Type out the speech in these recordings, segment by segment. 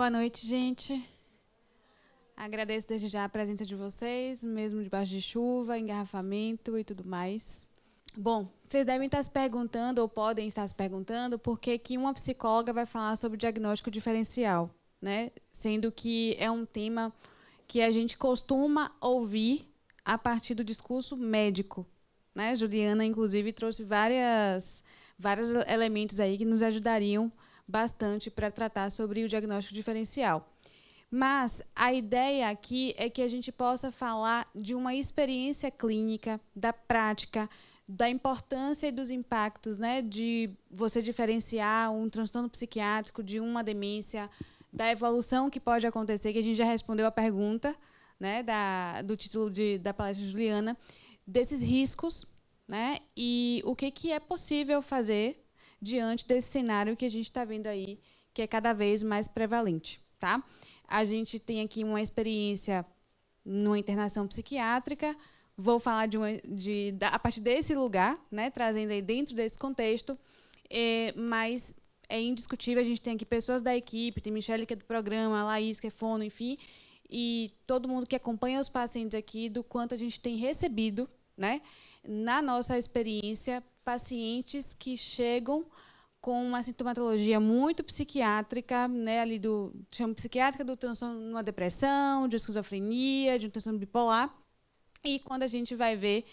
Boa noite, gente. Agradeço desde já a presença de vocês, mesmo debaixo de chuva, engarrafamento e tudo mais. Bom, vocês devem estar se perguntando, ou podem estar se perguntando, por que uma psicóloga vai falar sobre diagnóstico diferencial, né? Sendo que é um tema que a gente costuma ouvir a partir do discurso médico, né? Juliana, inclusive, trouxe vários elementos aí que nos ajudariam bastante para tratar sobre o diagnóstico diferencial. Mas a ideia aqui é que a gente possa falar de uma experiência clínica, da prática, da importância e dos impactos, né, de você diferenciar um transtorno psiquiátrico de uma demência, da evolução que pode acontecer, que a gente já respondeu a pergunta, né, do título da palestra de Juliana, desses riscos, né, e o que é possível fazer diante desse cenário que a gente está vendo aí, que é cada vez mais prevalente. Tá? A gente tem aqui uma experiência numa internação psiquiátrica, vou falar a partir desse lugar, né, trazendo aí dentro desse contexto, mas é indiscutível, a gente tem aqui pessoas da equipe, tem Michele, que é do programa, a Laís, que é fono, enfim, e todo mundo que acompanha os pacientes aqui, do quanto a gente tem recebido, né, na nossa experiência, pacientes que chegam com uma sintomatologia muito psiquiátrica, né, ali chama psiquiátrica do transtorno de uma depressão, de esquizofrenia, de um transtorno bipolar, e quando a gente vai ver,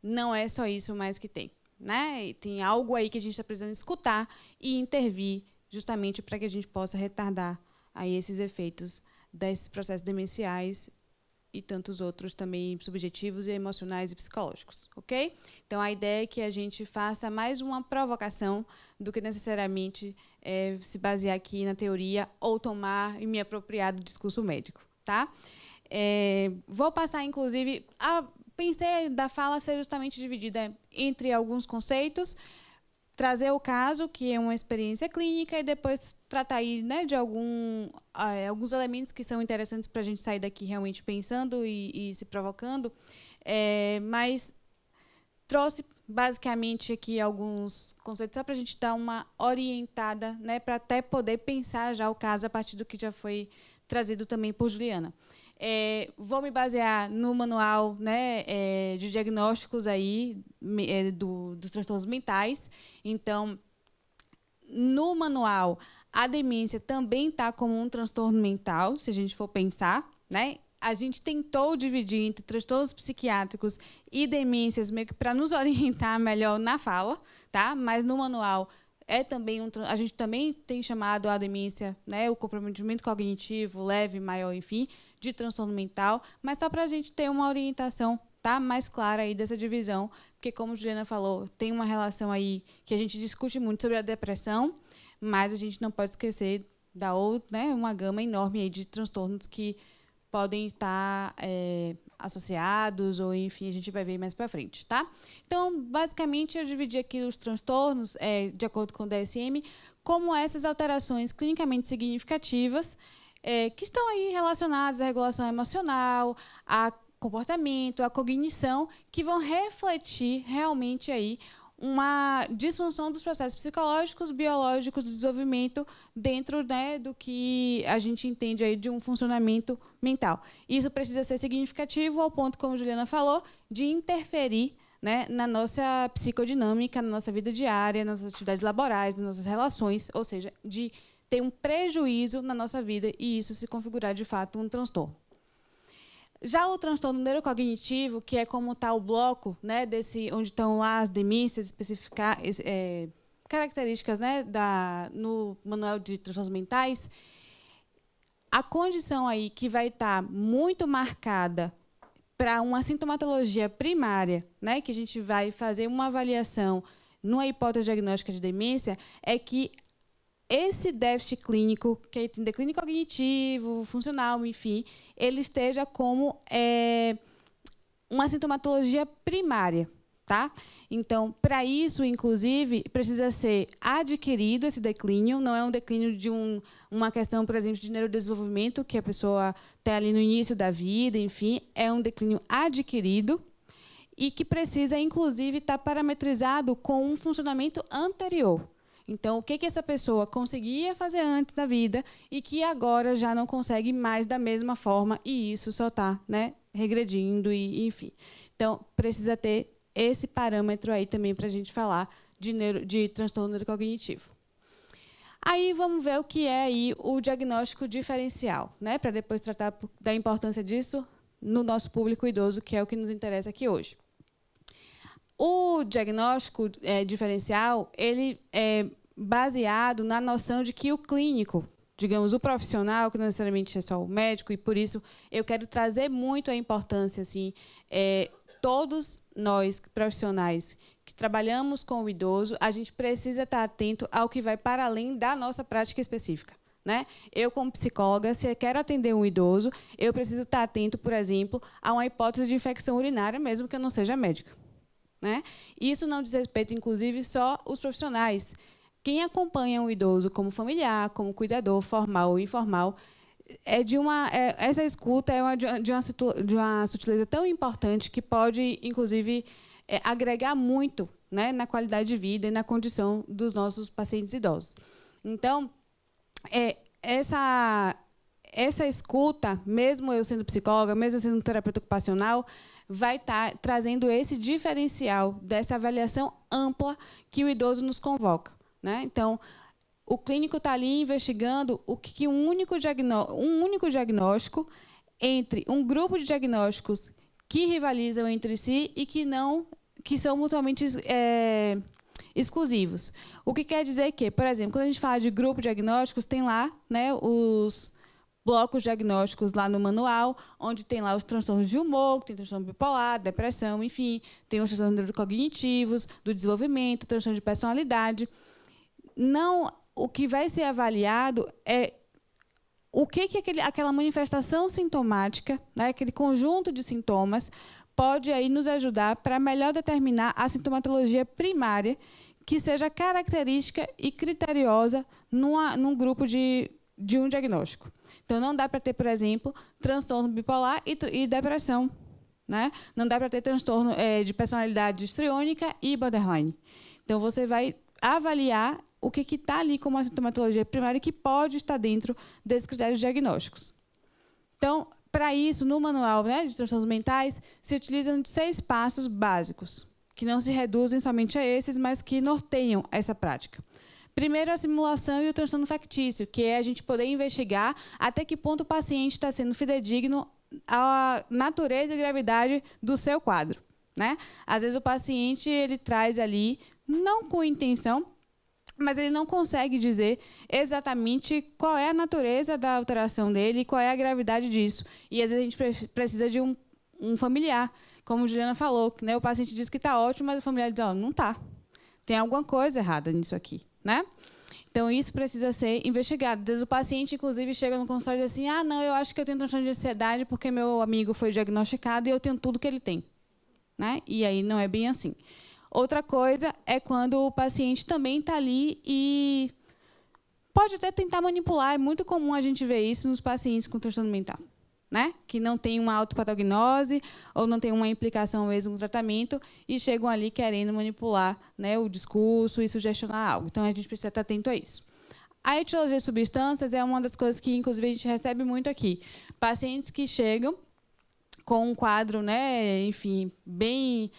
não é só isso mais que tem, né? E tem algo aí que a gente está precisando escutar e intervir, justamente para que a gente possa retardar aí esses efeitos desses processos demenciais e tantos outros também subjetivos e emocionais e psicológicos, ok? Então, a ideia é que a gente faça mais uma provocação do que necessariamente se basear aqui na teoria ou tomar e me apropriar do discurso médico, tá? Vou passar, inclusive, pensei da fala ser justamente dividida entre alguns conceitos, trazer o caso, que é uma experiência clínica, e depois tratar aí, né, de alguns elementos que são interessantes para a gente sair daqui realmente pensando e se provocando, mas trouxe basicamente aqui alguns conceitos só para a gente dar uma orientada, né, para até poder pensar já o caso a partir do que já foi trazido também por Juliana. Vou me basear no manual, né, de diagnósticos aí, dos transtornos mentais. Então, no manual, a demência também está como um transtorno mental, se a gente for pensar, né? A gente tentou dividir entre transtornos psiquiátricos e demências, meio que para nos orientar melhor na fala, tá? Mas no manual também a gente também tem chamado a demência, né, o comprometimento cognitivo leve, maior, enfim, de transtorno mental, mas só para a gente ter uma orientação, tá, mais clara aí dessa divisão, porque, como a Juliana falou, tem uma relação aí que a gente discute muito sobre a depressão, mas a gente não pode esquecer da outra, né, uma gama enorme aí de transtornos que podem estar associados, ou, enfim, a gente vai ver mais para frente, tá? Então, basicamente, eu dividi aqui os transtornos, de acordo com o DSM, como essas alterações clinicamente significativas, que estão aí relacionadas à regulação emocional, a comportamento, a cognição, que vão refletir realmente aí uma disfunção dos processos psicológicos, biológicos do desenvolvimento dentro, né, do que a gente entende aí de um funcionamento mental. Isso precisa ser significativo ao ponto, como a Juliana falou, de interferir, né, na nossa psicodinâmica, na nossa vida diária, nas nossas atividades laborais, nas nossas relações, ou seja, de ter um prejuízo na nossa vida e isso se configurar, de fato, um transtorno. Já o transtorno neurocognitivo, que é como está o bloco, né, onde estão lá as demências características, né, no manual de transtornos mentais, a condição aí que vai estar muito marcada para uma sintomatologia primária, né, que a gente vai fazer uma avaliação numa hipótese diagnóstica de demência, é que esse déficit clínico, que tem declínio cognitivo, funcional, enfim, ele esteja como uma sintomatologia primária, tá? Então, para isso, inclusive, precisa ser adquirido esse declínio, não é um declínio de uma questão, por exemplo, de neurodesenvolvimento, que a pessoa tem ali no início da vida, enfim, é um declínio adquirido e que precisa, inclusive, estar parametrizado com um funcionamento anterior. Então, o que essa pessoa conseguia fazer antes da vida e que agora já não consegue mais da mesma forma, e isso só está, né, regredindo, e enfim. Então, precisa ter esse parâmetro aí também para a gente falar de transtorno neurocognitivo. Aí vamos ver o que é aí o diagnóstico diferencial, né, para depois tratar da importância disso no nosso público idoso, que é o que nos interessa aqui hoje. O diagnóstico diferencial, ele é baseado na noção de que o clínico, digamos, o profissional, que não necessariamente é só o médico, e por isso eu quero trazer muito a importância, assim, todos nós profissionais que trabalhamos com o idoso, a gente precisa estar atento ao que vai para além da nossa prática específica, né? Eu, como psicóloga, se eu quero atender um idoso, eu preciso estar atento, por exemplo, a uma hipótese de infecção urinária, mesmo que eu não seja médica, né? Isso não diz respeito, inclusive, só os profissionais. Quem acompanha um idoso como familiar, como cuidador, formal ou informal, essa escuta é de uma sutileza tão importante que pode, inclusive, agregar muito, né, na qualidade de vida e na condição dos nossos pacientes idosos. Então, essa escuta, mesmo eu sendo psicóloga, mesmo eu sendo terapeuta ocupacional, vai estar trazendo esse diferencial dessa avaliação ampla que o idoso nos convoca, né? Então, o clínico está ali investigando o que um único diagnóstico entre um grupo de diagnósticos que rivalizam entre si e que são mutuamente exclusivos. O que quer dizer que, por exemplo, quando a gente fala de grupo de diagnósticos, tem lá, né, os blocos diagnósticos lá no manual, onde tem lá os transtornos de humor, tem transtorno bipolar, depressão, enfim, tem os transtornos neurocognitivos, do desenvolvimento, transtorno de personalidade. Não, o que vai ser avaliado é o que aquela manifestação sintomática, né, aquele conjunto de sintomas, pode aí nos ajudar para melhor determinar a sintomatologia primária que seja característica e criteriosa num grupo de um diagnóstico. Então, não dá para ter, por exemplo, transtorno bipolar e depressão, né? Não dá para ter transtorno de personalidade histriônica e borderline. Então, você vai avaliar o que está ali como a sintomatologia primária que pode estar dentro desses critérios diagnósticos. Então, para isso, no manual, né, de transtornos mentais, se utilizam 6 passos básicos, que não se reduzem somente a esses, mas que norteiam essa prática. Primeiro, a simulação e o transtorno factício, que é a gente poder investigar até que ponto o paciente está sendo fidedigno à natureza e gravidade do seu quadro, né? Às vezes o paciente ele traz ali, não com intenção, mas ele não consegue dizer exatamente qual é a natureza da alteração dele e qual é a gravidade disso. E, às vezes, a gente precisa de um familiar. Como a Juliana falou, né, o paciente diz que está ótimo, mas o familiar diz, não está. Tem alguma coisa errada nisso aqui, né? Então, isso precisa ser investigado. Às vezes, o paciente, inclusive, chega no consultório e diz assim, não, eu acho que eu tenho transtorno de ansiedade porque meu amigo foi diagnosticado e eu tenho tudo que ele tem, né? E aí não é bem assim. Outra coisa é quando o paciente também está ali e pode até tentar manipular. É muito comum a gente ver isso nos pacientes com transtorno mental, né? Que não tem uma autopatognose ou não tem uma implicação mesmo no tratamento e chegam ali querendo manipular, né, o discurso e sugestionar algo. Então, a gente precisa estar atento a isso. A etiologia de substâncias é uma das coisas que, inclusive, a gente recebe muito aqui. Pacientes que chegam com um quadro, né, enfim, bem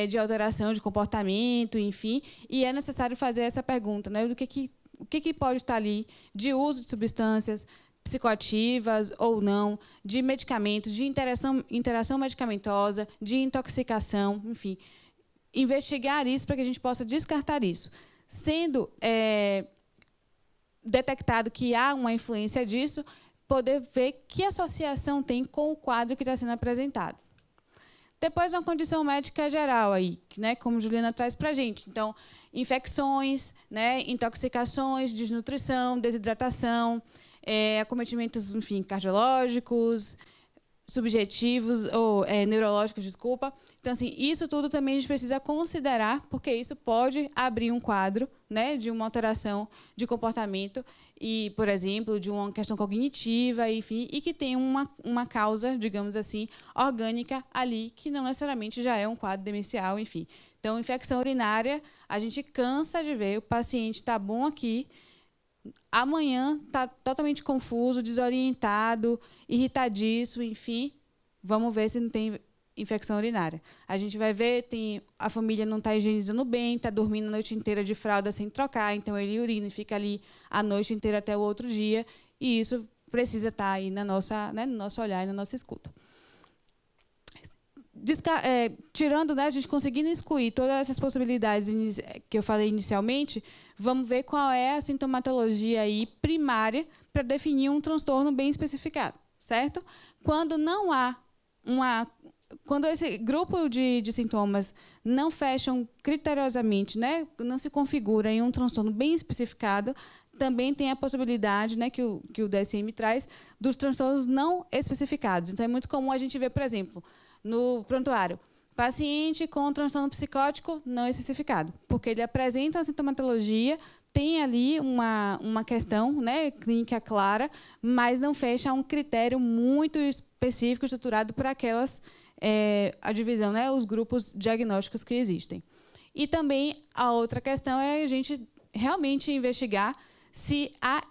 de alteração de comportamento, enfim, e é necessário fazer essa pergunta, né, o que pode estar ali de uso de substâncias psicoativas ou não, de medicamentos, de interação medicamentosa, de intoxicação, enfim, investigar isso para que a gente possa descartar isso. Sendo detectado que há uma influência disso, poder ver que associação tem com o quadro que está sendo apresentado. Depois, uma condição médica geral, aí, né, como a Juliana traz para a gente. Então, infecções, né, intoxicações, desnutrição, desidratação, acometimentos, enfim, cardiológicos, subjetivos, ou neurológicos, desculpa. Então, assim, isso tudo também a gente precisa considerar, porque isso pode abrir um quadro, né, de uma alteração de comportamento, e, por exemplo, de uma questão cognitiva, enfim, e que tem uma causa, digamos assim, orgânica ali, que não necessariamente já é um quadro demencial, enfim. Então, infecção urinária, a gente cansa de ver, o paciente está bom aqui, amanhã está totalmente confuso, desorientado, irritadiço, enfim, vamos ver se não tem infecção urinária. A gente vai ver, a família não está higienizando bem, está dormindo a noite inteira de fralda sem trocar, então ele urina e fica ali a noite inteira até o outro dia, e isso precisa estar aí no nosso olhar e na nossa escuta. Tirando, né, a gente conseguindo excluir todas essas possibilidades que eu falei inicialmente, vamos ver qual é a sintomatologia aí primária para definir um transtorno bem especificado, certo? Quando não há quando esse grupo de sintomas não fecham criteriosamente, né, não se configura em um transtorno bem especificado, também tem a possibilidade, né, que o DSM traz, dos transtornos não especificados. Então, é muito comum a gente ver, por exemplo, no prontuário, paciente com transtorno psicótico não especificado, porque ele apresenta a sintomatologia, tem ali uma questão, né, clínica clara, mas não fecha um critério muito específico, estruturado para aquelas, a divisão, né, os grupos diagnósticos que existem. E também a outra questão é a gente realmente investigar se há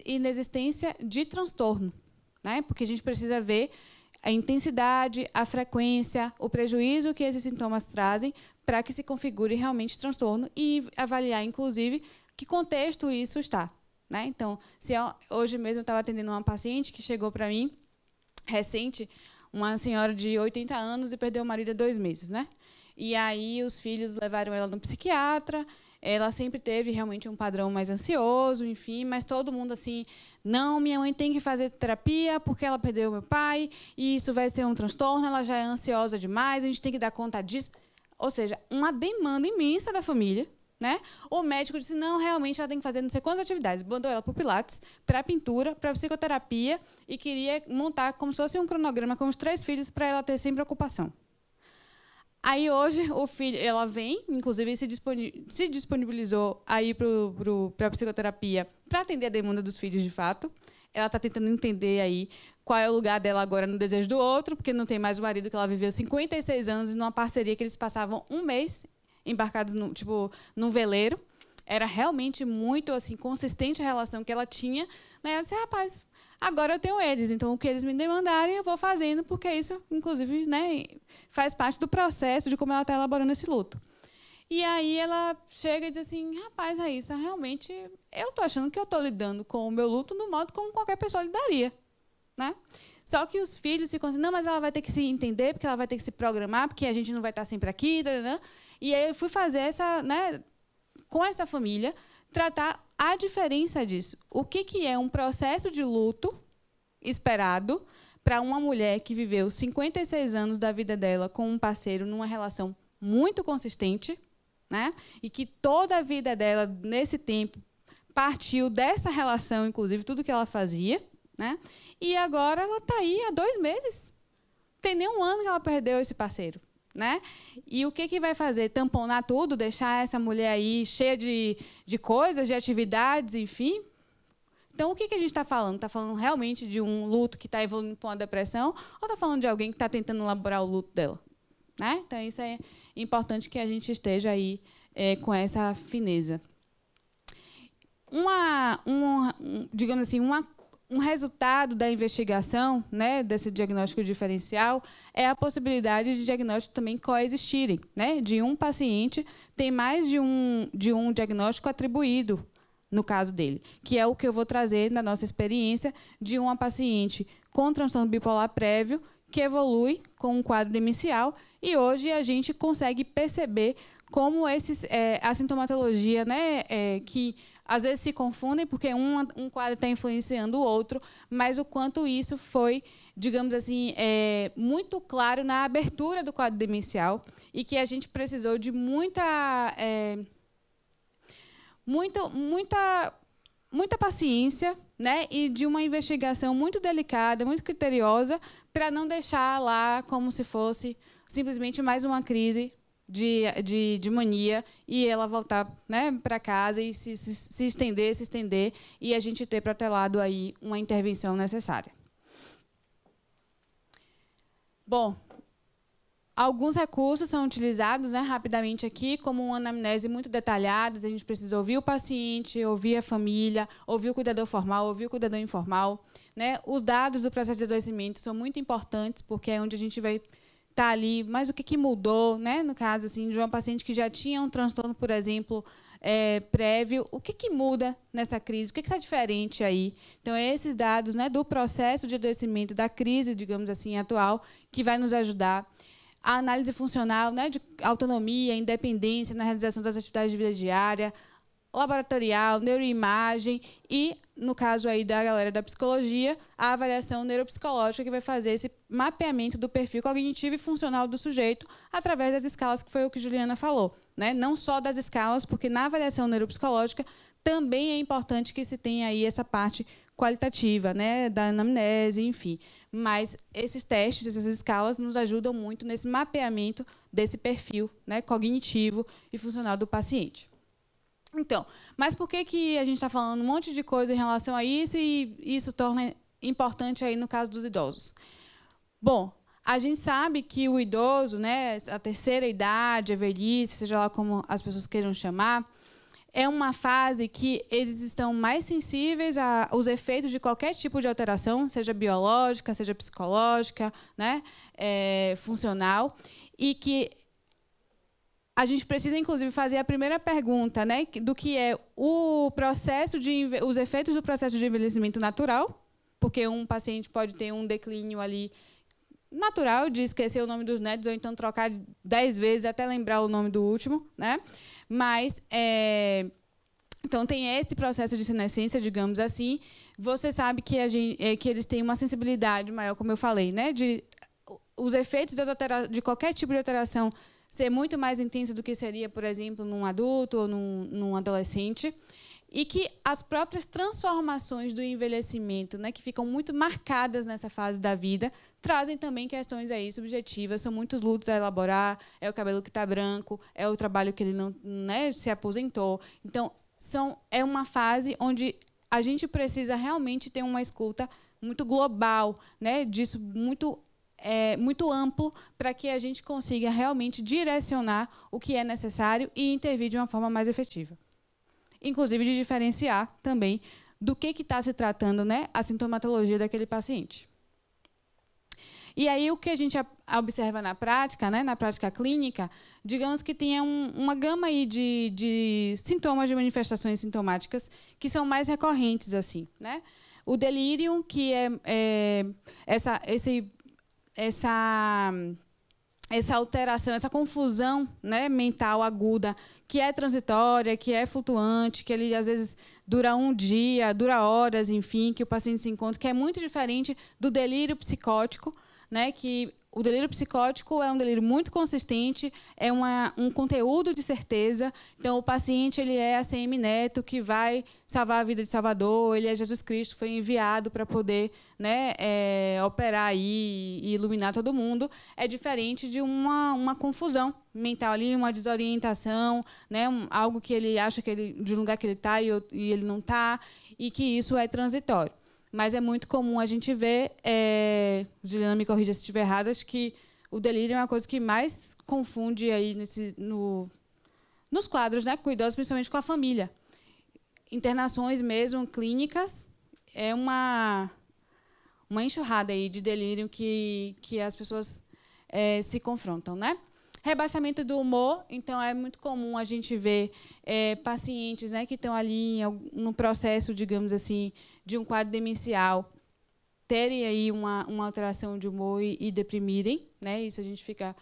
inexistência de transtorno, né, porque a gente precisa ver a intensidade, a frequência, o prejuízo que esses sintomas trazem para que se configure realmente transtorno e avaliar, inclusive, que contexto isso está, né? Então, hoje mesmo eu estava atendendo uma paciente que chegou para mim, recente, uma senhora de 80 anos e perdeu o marido há 2 meses, né? E aí os filhos levaram ela no psiquiatra. Ela sempre teve realmente um padrão mais ansioso, enfim, mas todo mundo assim, não, minha mãe tem que fazer terapia porque ela perdeu meu pai e isso vai ser um transtorno, ela já é ansiosa demais, a gente tem que dar conta disso. Ou seja, uma demanda imensa da família, né? O médico disse, não, realmente ela tem que fazer não sei quantas atividades. Mandou ela para o Pilates, para a pintura, para a psicoterapia e queria montar como se fosse um cronograma com os 3 filhos para ela ter sempre ocupação. Aí hoje o filho, ela vem, inclusive se disponibilizou aí para a psicoterapia para atender a demanda dos filhos de fato. Ela está tentando entender aí qual é o lugar dela agora no desejo do outro, porque não tem mais o marido que ela viveu 56 anos numa parceria que eles passavam 1 mês embarcados num veleiro. Era realmente muito assim consistente a relação que ela tinha. Né? Ela disse, rapaz, agora eu tenho eles, então o que eles me demandarem eu vou fazendo, porque isso, inclusive, né, faz parte do processo de como ela está elaborando esse luto. E aí ela chega e diz assim, rapaz, Raíssa, realmente eu estou achando que eu estou lidando com o meu luto do modo como qualquer pessoa lidaria. Né? Só que os filhos ficam assim, não, mas ela vai ter que se entender, porque ela vai ter que se programar, porque a gente não vai estar sempre aqui. Né? E aí eu fui fazer com essa família, tratar a diferença disso. O que é um processo de luto esperado para uma mulher que viveu 56 anos da vida dela com um parceiro numa relação muito consistente, né? E que toda a vida dela, nesse tempo, partiu dessa relação, inclusive, tudo que ela fazia. Né? E agora ela está aí há 2 meses. Não tem nem 1 ano que ela perdeu esse parceiro. Né? E o que vai fazer? Tamponar tudo? Deixar essa mulher aí cheia de coisas, de atividades, enfim? Então, o que a gente está falando? Está falando realmente de um luto que está evoluindo para uma depressão? Ou está falando de alguém que está tentando elaborar o luto dela? Né? Então, isso é importante que a gente esteja aí com essa fineza. Digamos assim, um resultado da investigação, né, desse diagnóstico diferencial é a possibilidade de diagnósticos também coexistirem, né, de um paciente tem mais de um diagnóstico atribuído no caso dele, que é o que eu vou trazer na nossa experiência de uma paciente com transtorno bipolar prévio que evolui com um quadro demencial e hoje a gente consegue perceber como a sintomatologia, né, que às vezes se confundem porque um quadro está influenciando o outro, mas o quanto isso foi, digamos assim, muito claro na abertura do quadro demencial e que a gente precisou de muita paciência, né, e de uma investigação muito delicada, muito criteriosa, para não deixar lá como se fosse simplesmente mais uma crise de mania e ela voltar, né, para casa e se estender, e a gente ter protelado aí uma intervenção necessária. Bom, alguns recursos são utilizados, né, rapidamente aqui, como uma anamnese muito detalhada. A gente precisa ouvir o paciente, ouvir a família, ouvir o cuidador formal, ouvir o cuidador informal, né? Os dados do processo de adoecimento são muito importantes, porque é onde a gente vai estar ali, mas o que mudou, né? No caso assim, de uma paciente que já tinha um transtorno, por exemplo, prévio, o que muda nessa crise, o que está diferente aí? Então, esses dados, né, do processo de adoecimento, da crise, digamos assim, atual, que vai nos ajudar. A análise funcional, né, de autonomia, independência na realização das atividades de vida diária, laboratorial, neuroimagem e, no caso aí da galera da psicologia, a avaliação neuropsicológica, que vai fazer esse mapeamento do perfil cognitivo e funcional do sujeito através das escalas, que foi o que Juliana falou, né? Não só das escalas, porque na avaliação neuropsicológica também é importante que se tenha aí essa parte qualitativa, né, da anamnese, enfim. Mas esses testes, essas escalas, nos ajudam muito nesse mapeamento desse perfil, né, cognitivo e funcional do paciente. Então, mas por que a gente está falando um monte de coisa em relação a isso e isso torna importante aí no caso dos idosos? Bom, a gente sabe que o idoso, né, a terceira idade, a velhice, seja lá como as pessoas queiram chamar, é uma fase que eles estão mais sensíveis aos efeitos de qualquer tipo de alteração, seja biológica, seja psicológica, né, funcional, e que a gente precisa, inclusive, fazer a primeira pergunta, né, do que é os efeitos do processo de envelhecimento natural, porque um paciente pode ter um declínio ali natural de esquecer o nome dos netos, ou então trocar 10 vezes até lembrar o nome do último, né? Mas, então, tem esse processo de senescência, digamos assim. Você sabe que, que eles têm uma sensibilidade maior, como eu falei, né? Os efeitos de qualquer tipo de alteração ser muito mais intenso do que seria, por exemplo, num adulto ou num adolescente. E que as próprias transformações do envelhecimento, né, que ficam muito marcadas nessa fase da vida, trazem também questões aí subjetivas, são muitos lutos a elaborar, é o cabelo que está branco, é o trabalho que ele não, né, se aposentou. Então, é uma fase onde a gente precisa realmente ter uma escuta muito global, né, disso muito amplo, para que a gente consiga realmente direcionar o que é necessário e intervir de uma forma mais efetiva. Inclusive de diferenciar também do que está se tratando, né, a sintomatologia daquele paciente. E aí o que a gente observa na prática, né, na prática clínica, digamos que tenha uma gama aí de sintomas, de manifestações sintomáticas que são mais recorrentes, assim, né? O delírio, que é essa alteração, essa confusão, né, mental aguda, que é transitória, que é flutuante, que ele às vezes dura um dia, dura horas, enfim, que o paciente se encontra, que é muito diferente do delírio psicótico, né, que o delírio psicótico é um delírio muito consistente, é um conteúdo de certeza. Então, o paciente ele é a ACM Neto, que vai salvar a vida de Salvador, ele é Jesus Cristo, foi enviado para poder, né, operar aí e iluminar todo mundo. É diferente de uma confusão mental ali, uma desorientação, né, algo que ele acha de um lugar que ele está e ele não está, e que isso é transitório. Mas é muito comum a gente ver, Juliana me corrija se estiver errada, acho que o delírio é uma coisa que mais confunde aí nos quadros, né, com idosos, principalmente com a família. Internações mesmo, clínicas, é uma enxurrada aí de delírio que as pessoas se confrontam, né? Rebaixamento do humor, então é muito comum a gente ver pacientes, né, que estão ali no processo, digamos assim, de um quadro demencial, terem aí uma alteração de humor e deprimirem, né? Isso a gente fica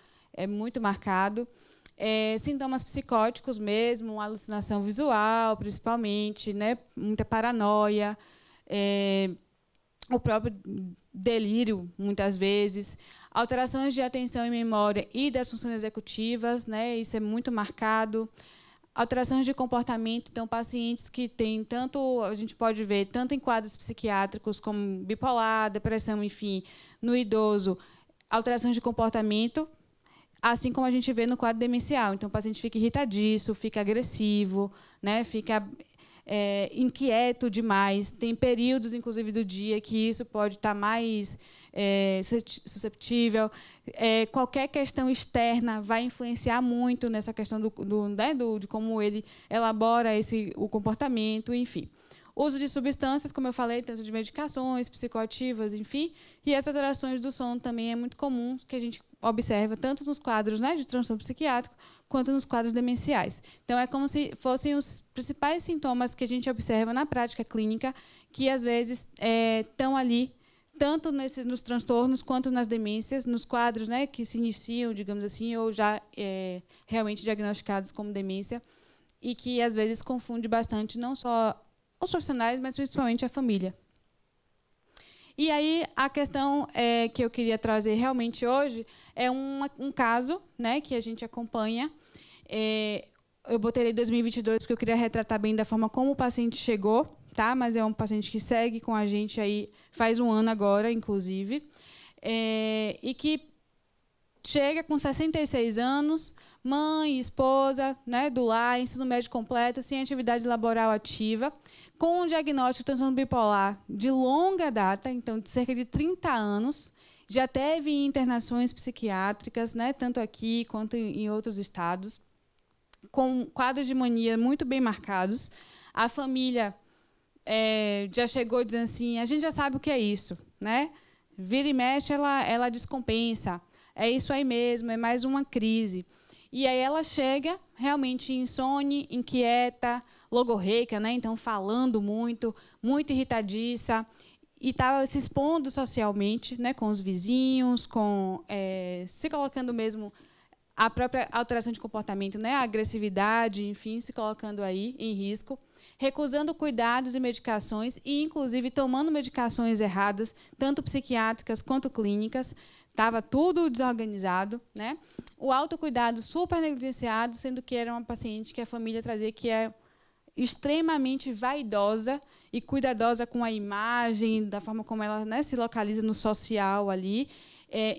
muito marcado. Sintomas psicóticos mesmo, alucinação visual, principalmente, né? Muita paranoia, o próprio delírio, muitas vezes, alterações de atenção e memória e das funções executivas, né? Isso é muito marcado. alterações de comportamento, então, pacientes que têm tanto, a gente pode ver, tanto em quadros psiquiátricos como bipolar, depressão, enfim, no idoso, alterações de comportamento, assim como a gente vê no quadro demencial. Então, o paciente fica irritadiço, fica agressivo, né, fica inquieto demais. Tem períodos, inclusive, do dia que isso pode estar mais susceptível. Qualquer questão externa vai influenciar muito nessa questão de como ele elabora o comportamento, enfim. Uso de substâncias, como eu falei, tanto de medicações, psicoativas, enfim. E essas alterações do sono também é muito comum, que a gente observa tanto nos quadros, né, de transtorno psiquiátrico, quanto nos quadros demenciais. Então, é como se fossem os principais sintomas que a gente observa na prática clínica, que, às vezes, estão ali, tanto nos transtornos quanto nas demências, nos quadros, né, que se iniciam, digamos assim, ou já realmente diagnosticados como demência, e que, às vezes, confunde bastante não só os profissionais, mas principalmente a família. E aí, a questão que eu queria trazer realmente hoje é um caso, né, que a gente acompanha. Eu botei ele em 2022 porque eu queria retratar bem da forma como o paciente chegou, tá? Mas é um paciente que segue com a gente aí faz um ano agora, inclusive, e que chega com 66 anos, mãe, esposa, né, do lar, ensino médio completo, sem atividade laboral ativa, com um diagnóstico de transtorno bipolar de longa data, então de cerca de 30 anos, já teve internações psiquiátricas, né, tanto aqui quanto em outros estados, com quadros de mania muito bem marcados. A família já chegou dizendo assim, a gente já sabe o que é isso, né? Vira e mexe, ela descompensa. É isso aí mesmo, é mais uma crise. E aí ela chega realmente insone, inquieta, logorreica, né? Então falando muito, muito irritadiça, e estava se expondo socialmente, né? Com os vizinhos, se colocando mesmo a própria alteração de comportamento, né? A agressividade, enfim, se colocando aí em risco, recusando cuidados e medicações e, inclusive, tomando medicações erradas, tanto psiquiátricas quanto clínicas. Estava tudo desorganizado, né? O autocuidado super negligenciado, sendo que era uma paciente que a família trazia que é extremamente vaidosa e cuidadosa com a imagem, da forma como ela, né, se localiza no social ali.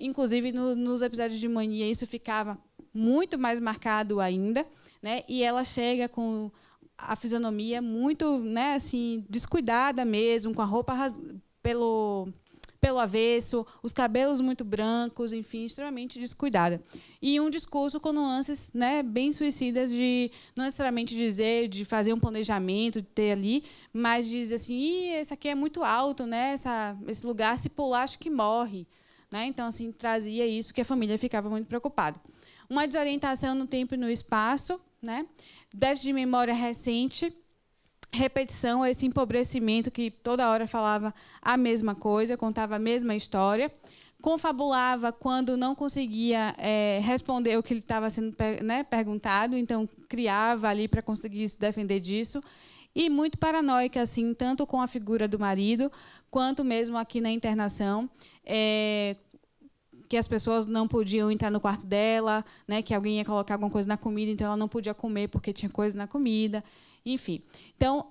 Inclusive, nos episódios de mania, isso ficava muito mais marcado ainda, né? E ela chega com a fisionomia muito, né, assim, descuidada mesmo, com a roupa pelo avesso, os cabelos muito brancos, enfim, extremamente descuidada. E um discurso com nuances, né, bem suicidas de não necessariamente dizer, de fazer um planejamento, de ter ali, mas de dizer assim, esse aqui é muito alto, né, esse lugar, se pular, acho que morre. Né? Então, assim, trazia isso que a família ficava muito preocupada. Uma desorientação no tempo e no espaço, né? Déficit de memória recente, repetição, esse empobrecimento que toda hora falava a mesma coisa, contava a mesma história, confabulava quando não conseguia responder o que lhe estava sendo perguntado, então criava ali para conseguir se defender disso, e muito paranoica, assim, tanto com a figura do marido, quanto mesmo aqui na internação, que as pessoas não podiam entrar no quarto dela, né, que alguém ia colocar alguma coisa na comida, então ela não podia comer porque tinha coisa na comida, enfim. Então,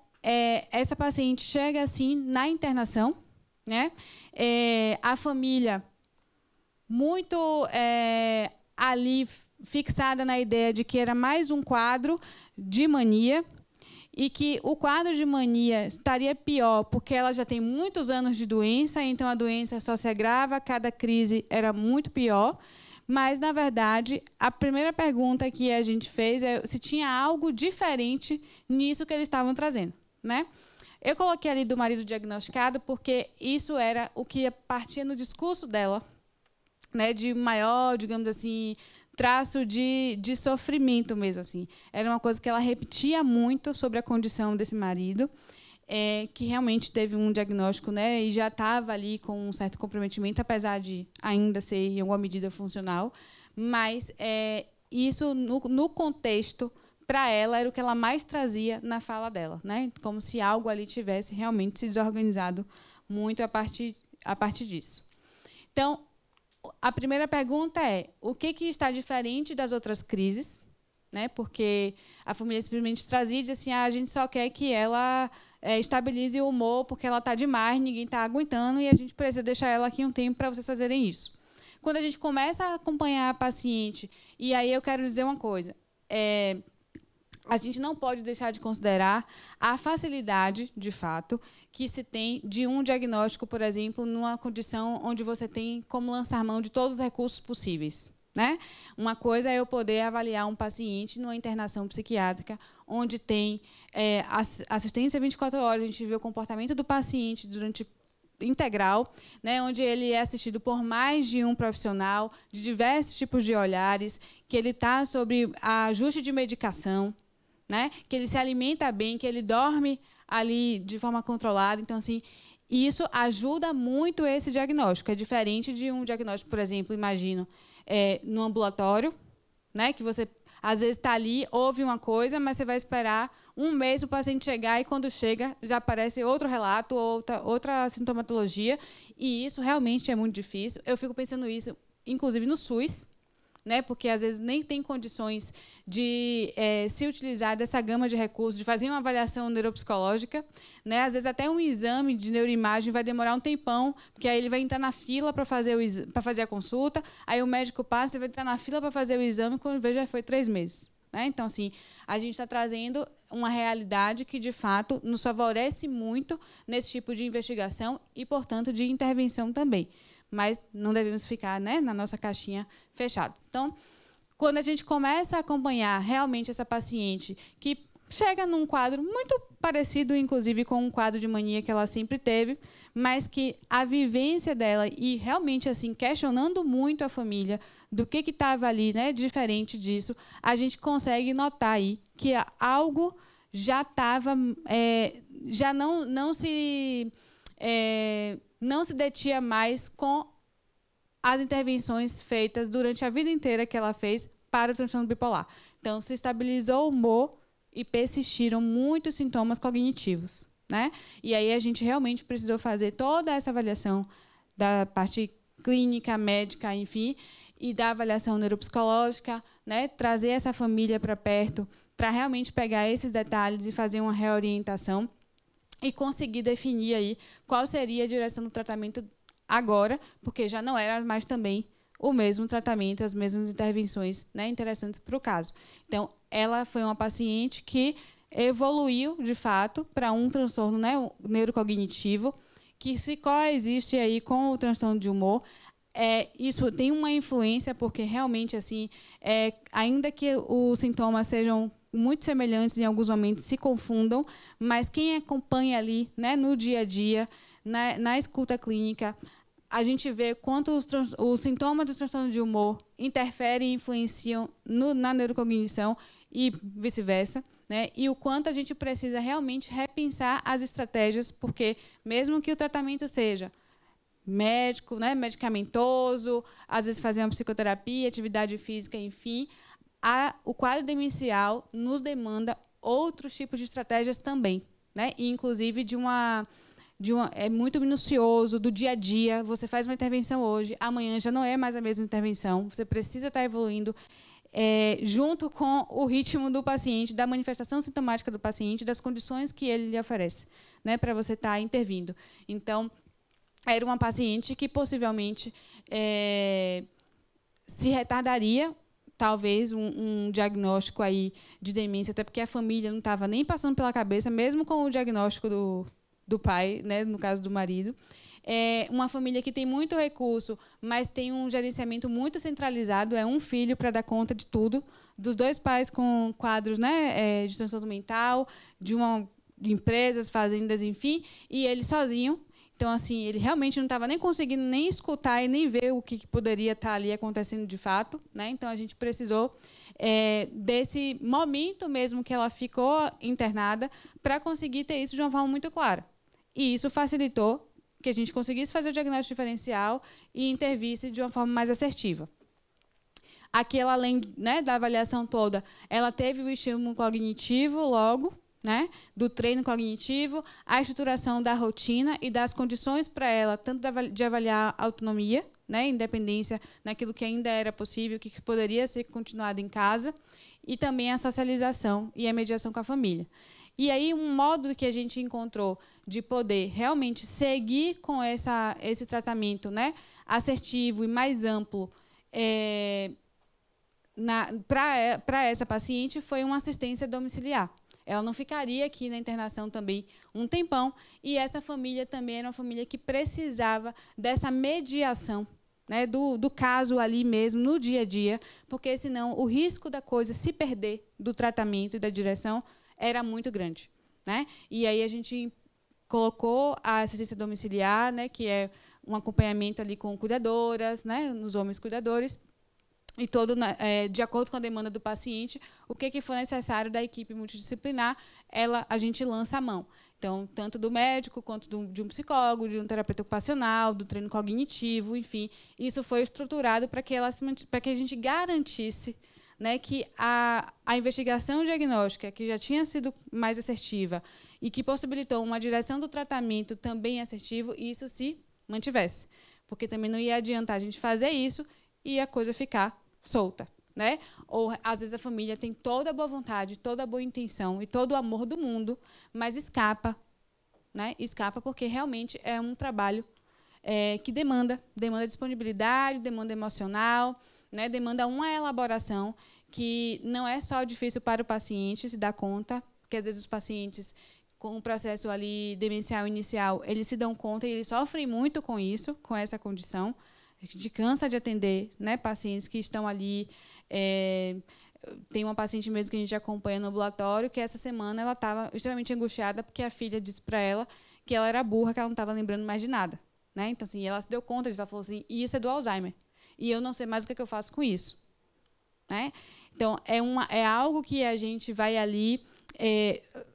essa paciente chega assim na internação, né, a família muito ali fixada na ideia de que era mais um quadro de mania, e que o quadro de mania estaria pior porque ela já tem muitos anos de doença, então a doença só se agrava, cada crise era muito pior. Mas, na verdade, a primeira pergunta que a gente fez é se tinha algo diferente nisso que eles estavam trazendo, né? Eu coloquei ali do marido diagnosticado porque isso era o que partia no discurso dela, né, de maior, digamos assim, traço de sofrimento mesmo, assim. Era uma coisa que ela repetia muito sobre a condição desse marido, que realmente teve um diagnóstico, né, e já estava ali com um certo comprometimento, apesar de ainda ser em alguma medida funcional, mas isso no contexto para ela era o que ela mais trazia na fala dela, né, como se algo ali tivesse realmente se desorganizado muito a partir disso. Então, a primeira pergunta é: o que está diferente das outras crises? né? Porque a família simplesmente trazia e dizia assim, a gente só quer que ela estabilize o humor porque ela está demais, ninguém está aguentando e a gente precisa deixar ela aqui um tempo para vocês fazerem isso. Quando a gente começa a acompanhar a paciente, e aí eu quero dizer uma coisa, a gente não pode deixar de considerar a facilidade, de fato, que se tem de um diagnóstico, por exemplo, numa condição onde você tem como lançar mão de todos os recursos possíveis, né? Uma coisa é eu poder avaliar um paciente numa internação psiquiátrica, onde tem assistência 24 horas, a gente vê o comportamento do paciente durante integral, né, onde ele é assistido por mais de um profissional, de diversos tipos de olhares, que ele está sobre ajuste de medicação, né, que ele se alimenta bem, que ele dorme ali de forma controlada. Então, assim, isso ajuda muito esse diagnóstico. É diferente de um diagnóstico, por exemplo, imagino, no ambulatório, né, que você às vezes está ali, ouve uma coisa, mas você vai esperar um mês para o paciente chegar e, quando chega, já aparece outro relato, outra sintomatologia. E isso realmente é muito difícil. Eu fico pensando isso, inclusive, no SUS, né, porque, às vezes, nem tem condições de se utilizar dessa gama de recursos, de fazer uma avaliação neuropsicológica, né? Às vezes, até um exame de neuroimagem vai demorar um tempão, porque aí ele vai entrar na fila para fazer a consulta, aí o médico passa, ele vai entrar na fila para fazer o exame, quando vê, já foi 3 meses. Né? Então, assim, a gente está trazendo uma realidade que, de fato, nos favorece muito nesse tipo de investigação e, portanto, de intervenção também. Mas não devemos ficar, né, na nossa caixinha fechados. Então, quando a gente começa a acompanhar realmente essa paciente que chega num quadro muito parecido, inclusive, com um quadro de mania que ela sempre teve, mas que a vivência dela e realmente assim questionando muito a família do que estava ali, né, diferente disso, a gente consegue notar aí que algo já estava, já não se detinha mais com as intervenções feitas durante a vida inteira que ela fez para o transtorno bipolar. Então, se estabilizou o humor e persistiram muitos sintomas cognitivos, né? E aí a gente realmente precisou fazer toda essa avaliação da parte clínica, médica, enfim, e da avaliação neuropsicológica, né? Trazer essa família para perto, para realmente pegar esses detalhes e fazer uma reorientação e conseguir definir aí qual seria a direção do tratamento agora, porque já não era mais também o mesmo tratamento, as mesmas intervenções, né, interessantes para o caso. Então, ela foi uma paciente que evoluiu, de fato, para um transtorno, né, neurocognitivo, que se coexiste aí com o transtorno de humor. Isso tem uma influência, porque realmente, assim, ainda que os sintomas sejam muito semelhantes, em alguns momentos se confundam, mas quem acompanha ali, né, no dia a dia, na escuta clínica, a gente vê quanto os sintomas do transtorno de humor interferem e influenciam na neurocognição e vice-versa, né? E o quanto a gente precisa realmente repensar as estratégias, porque mesmo que o tratamento seja médico, né, medicamentoso, às vezes fazer uma psicoterapia, atividade física, enfim, o quadro demencial nos demanda outros tipos de estratégias também, né? E, inclusive, é muito minucioso, do dia a dia. Você faz uma intervenção hoje, amanhã já não é mais a mesma intervenção. Você precisa estar evoluindo junto com o ritmo do paciente, da manifestação sintomática do paciente, das condições que ele lhe oferece, né, para você estar intervindo. Então, era uma paciente que possivelmente se retardaria, talvez, um diagnóstico aí de demência, até porque a família não estava nem passando pela cabeça, mesmo com o diagnóstico do pai, né, no caso do marido. Uma família que tem muito recurso, mas tem um gerenciamento muito centralizado, um filho para dar conta de tudo, dos 2 pais com quadros, né, de transtorno mental, de empresas, fazendas, enfim, e ele sozinho. Então, assim, ele realmente não estava nem conseguindo nem escutar e nem ver o que poderia estar ali acontecendo de fato, né? Então, a gente precisou desse momento mesmo que ela ficou internada para conseguir ter isso de uma forma muito clara. E isso facilitou que a gente conseguisse fazer o diagnóstico diferencial e intervisse de uma forma mais assertiva. Aqui, ela, além, né, da avaliação toda, ela teve o estímulo cognitivo logo, né, do treino cognitivo, a estruturação da rotina e das condições para ela, tanto de avaliar a autonomia, né, independência naquilo que ainda era possível, que poderia ser continuado em casa, e também a socialização e a mediação com a família. E aí, um modo que a gente encontrou de poder realmente seguir com esse tratamento, né, assertivo e mais amplo para essa paciente foi uma assistência domiciliar. Ela não ficaria aqui na internação também um tempão, e essa família também era uma família que precisava dessa mediação, né, do caso ali mesmo, no dia a dia, porque senão o risco da coisa se perder do tratamento e da direção era muito grande, né? E aí a gente colocou a assistência domiciliar, né, que é um acompanhamento ali com cuidadoras, né, nos homens cuidadores, e todo de acordo com a demanda do paciente, o que for necessário da equipe multidisciplinar, a gente lança a mão. Então, tanto do médico, quanto de um psicólogo, de um terapeuta ocupacional, do treino cognitivo, enfim, isso foi estruturado para que a gente garantisse, né, que a investigação diagnóstica, que já tinha sido mais assertiva e que possibilitou uma direção do tratamento também assertivo, isso se mantivesse. Porque também não ia adiantar a gente fazer isso e a coisa ficar solta, né? Ou, às vezes, a família tem toda a boa vontade, toda a boa intenção e todo o amor do mundo, mas escapa, né? Escapa porque realmente é um trabalho que demanda disponibilidade, demanda emocional, né? Demanda uma elaboração que não é só difícil para o paciente se dar conta, porque, às vezes, os pacientes com o processo ali demencial inicial, eles se dão conta e eles sofrem muito com isso, com essa condição. A gente cansa de atender, né, pacientes que estão ali. Tem uma paciente mesmo que a gente acompanha no ambulatório, que essa semana ela estava extremamente angustiada porque a filha disse para ela que ela era burra, que ela não estava lembrando mais de nada, né? Então, assim, ela se deu conta disso, ela falou assim, isso é do Alzheimer, e eu não sei mais o que eu faço com isso, né? Então, é algo que a gente vai ali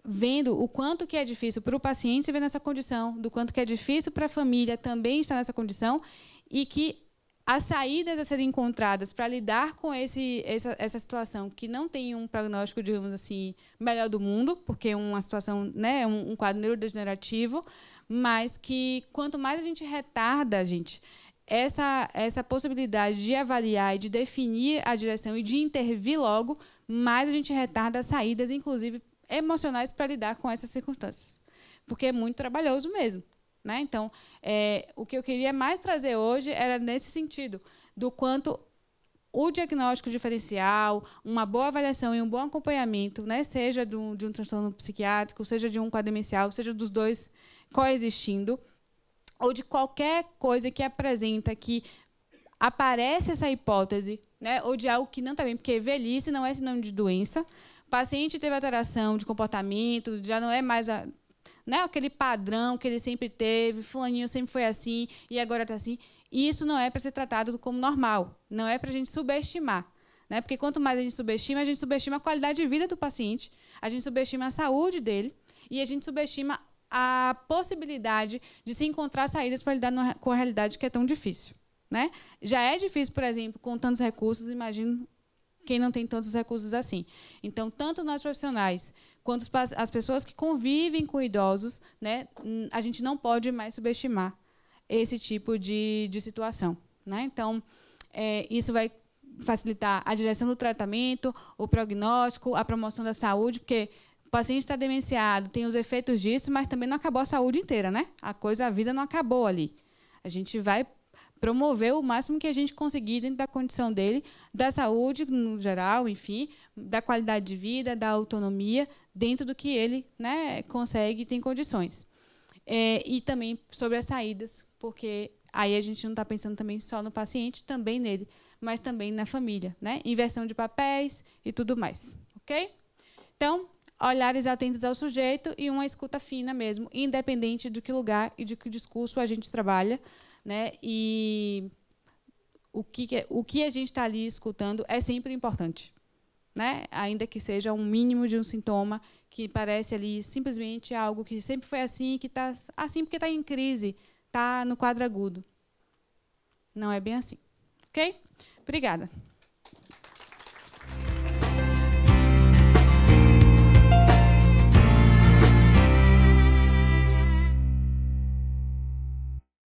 vendo o quanto que é difícil para o paciente se ver nessa condição, do quanto que é difícil para a família também estar nessa condição, e que as saídas a serem encontradas para lidar com essa situação, que não tem um prognóstico, digamos assim, melhor do mundo, porque é uma situação, né, um quadro neurodegenerativo, mas que quanto mais a gente retarda, essa possibilidade de avaliar e de definir a direção e de intervir logo, mais a gente retarda as saídas, inclusive emocionais, para lidar com essas circunstâncias. Porque é muito trabalhoso mesmo, né? Então, o que eu queria mais trazer hoje era nesse sentido, do quanto o diagnóstico diferencial, uma boa avaliação e um bom acompanhamento, né, seja de um transtorno psiquiátrico, seja de um quadro demencial, seja dos dois coexistindo, ou de qualquer coisa que apresenta que aparece essa hipótese, né, ou de algo que não está bem, porque velhice não é sinônimo de doença, o paciente teve alteração de comportamento, já não é mais né, aquele padrão que ele sempre teve, fulaninho sempre foi assim e agora está assim. E isso não é para ser tratado como normal, não é para a gente subestimar, né? Porque quanto mais a gente subestima a qualidade de vida do paciente, a gente subestima a saúde dele e a gente subestima a possibilidade de se encontrar saídas para lidar com a realidade que é tão difícil, né? Já é difícil, por exemplo, com tantos recursos, imagino quem não tem tantos recursos assim. Então, tanto nós profissionais quanto as pessoas que convivem com idosos, né, a gente não pode mais subestimar esse tipo de situação, né? Então, isso vai facilitar a direção do tratamento, o prognóstico, a promoção da saúde, porque o paciente está demenciado, tem os efeitos disso, mas também não acabou a saúde inteira, né? A vida não acabou ali. A gente vai promover o máximo que a gente conseguir dentro da condição dele, da saúde no geral, enfim, da qualidade de vida, da autonomia, dentro do que ele, né, consegue e tem condições. E também sobre as saídas, porque aí a gente não está pensando também só no paciente, também nele, mas também na família, né? Inversão de papéis e tudo mais. Ok? Então, olhares atentos ao sujeito e uma escuta fina mesmo, independente do que lugar e de que discurso a gente trabalha, né? E o que a gente está ali escutando é sempre importante, né? Ainda que seja um mínimo de um sintoma que parece ali simplesmente algo que sempre foi assim, que está assim porque está em crise, está no quadro agudo. Não é bem assim. Ok? Obrigada.